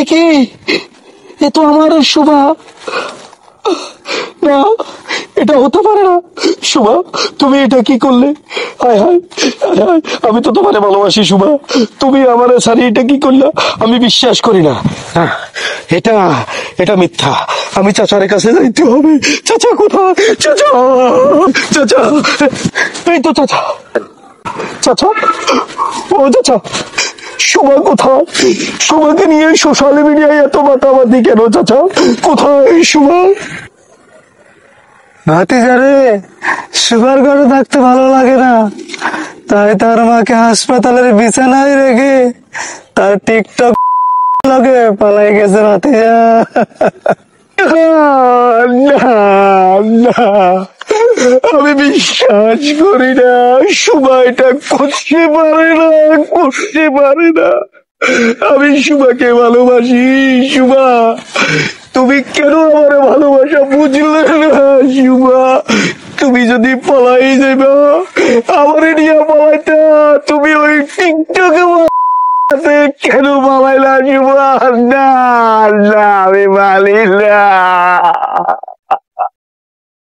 এ কি? এ তো আমার শোভা না, এটা হতে পারে না। শোভা, তুমি এটা কি করলে? হায় হায় হায় হায়, আমি তো তোমারে ভালোবাসি শোভা, তুমি আমার সারি এটা কি করলা? আমি বিশ্বাস করি না। হ্যাঁ, এটা এটা মিথ্যা। আমি চাচার কাছে যাইতে হবে। চাচা কোথায়? চাচা, চাচা, এই তো চাচা। চাচা, ও চাচা, শোভা কোথায়? শোভাকে নিয়ে সোশ্যাল মিডিয়ায় এত মাতামাতি কেন চাচা? কোথায় শোভা? ভাতিজারে, সুগার ঘরে থাকতে ভালো লাগে না, তাই তার মাকে হাসপাতালের বিছানায় রেখে তার টিকটক লগে পালাই গেছে ভাতিজা। না, না, আমি বিশ্বাস করি না। সুমা এটা করতে পারে না, করতে পারে না। আমি সুমাকে ভালোবাসি। সুমা, তুমি কেন আমার ভালোবাসা বুঝলে না? সুমা, তুমি যদি পলাই যাইবা, আমার নিয়ে পলাইতা, তুমি ওই টিকটকে কেন পালাইলা? সুমা, না, না, আমি পালি না।